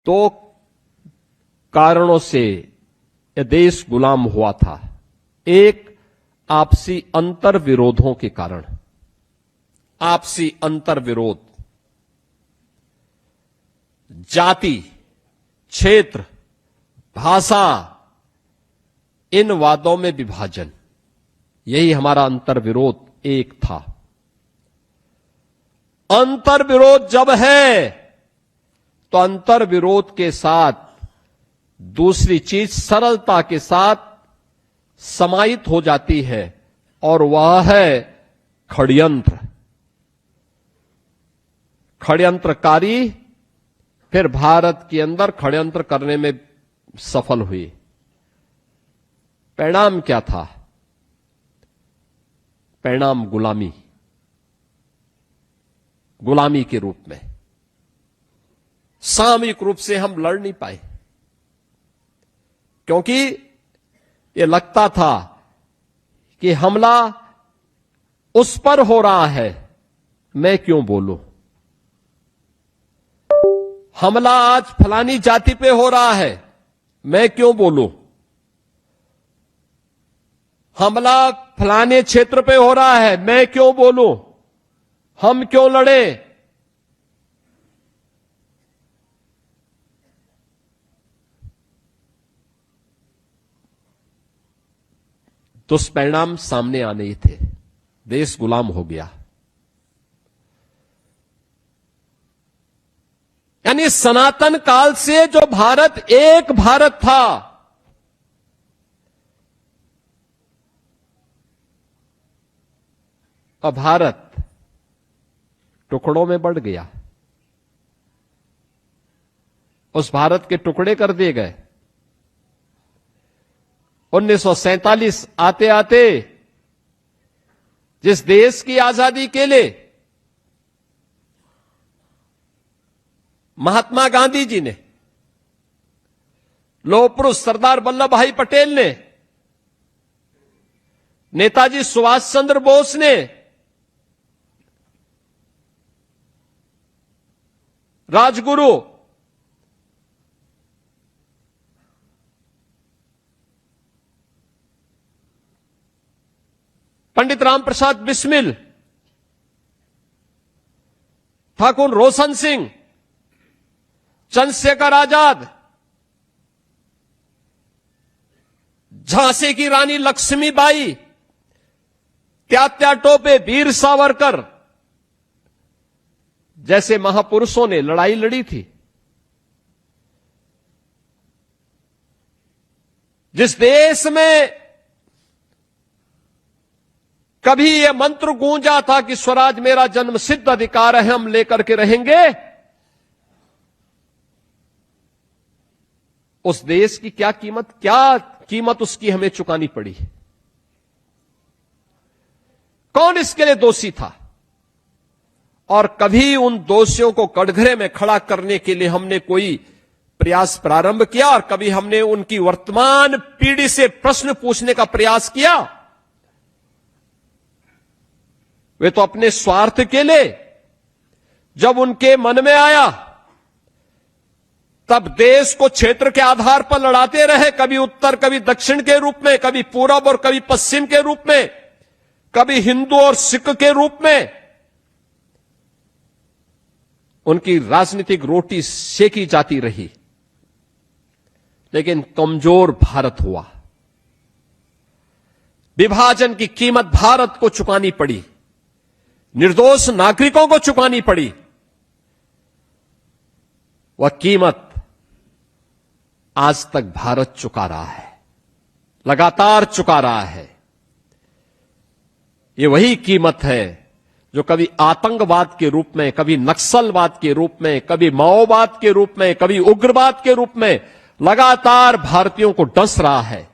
दो कारणों से यह देश गुलाम हुआ था। एक, आपसी अंतर विरोधों के कारण। आपसी अंतर विरोध, जाति, क्षेत्र, भाषा, इन वादों में विभाजन, यही हमारा अंतर विरोध एक था। अंतर विरोध जब है तो अंतर विरोध के साथ दूसरी चीज सरलता के साथ समाहित हो जाती है और वह है षड्यंत्र। षड्यंत्रकारी फिर भारत के अंदर षड्यंत्र करने में सफल हुए। परिणाम क्या था? परिणाम गुलामी, गुलामी के रूप में। सामूहिक रूप से हम लड़ नहीं पाए क्योंकि यह लगता था कि हमला उस पर हो रहा है, मैं क्यों बोलूं। हमला आज फलानी जाति पे हो रहा है, मैं क्यों बोलूं। हमला फलाने क्षेत्र पे हो रहा है, मैं क्यों बोलूं, हम क्यों लड़े। दुष्परिणाम सामने आने ही थे। देश गुलाम हो गया। यानी सनातन काल से जो भारत एक भारत था, अब भारत टुकड़ों में बढ़ गया। उस भारत के टुकड़े कर दिए गए। 1947 आते आते जिस देश की आजादी के लिए महात्मा गांधी जी ने, लौह पुरुष सरदार वल्लभ भाई पटेल ने, नेताजी सुभाष चंद्र बोस ने, राजगुरु पंडित राम प्रसाद बिस्मिल, ठाकुर रोशन सिंह, चंद्रशेखर आजाद, झांसी की रानी लक्ष्मीबाई, त्यात्या टोपे, वीर सावरकर जैसे महापुरुषों ने लड़ाई लड़ी थी। जिस देश में कभी यह मंत्र गूंजा था कि स्वराज मेरा जन्मसिद्ध अधिकार है, हम लेकर के रहेंगे, उस देश की क्या कीमत उसकी हमें चुकानी पड़ी। कौन इसके लिए दोषी था? और कभी उन दोषियों को कटघरे में खड़ा करने के लिए हमने कोई प्रयास प्रारंभ किया और कभी हमने उनकी वर्तमान पीढ़ी से प्रश्न पूछने का प्रयास किया? वे तो अपने स्वार्थ के लिए जब उनके मन में आया तब देश को क्षेत्र के आधार पर लड़ाते रहे, कभी उत्तर कभी दक्षिण के रूप में, कभी पूरब और कभी पश्चिम के रूप में, कभी हिंदू और सिख के रूप में। उनकी राजनीतिक रोटी सेकी जाती रही, लेकिन कमजोर भारत हुआ। विभाजन की कीमत भारत को चुकानी पड़ी, निर्दोष नागरिकों को चुकानी पड़ी। वह कीमत आज तक भारत चुका रहा है, लगातार चुका रहा है। ये वही कीमत है जो कभी आतंकवाद के रूप में, कभी नक्सलवाद के रूप में, कभी माओवाद के रूप में, कभी उग्रवाद के रूप में लगातार भारतीयों को डस रहा है।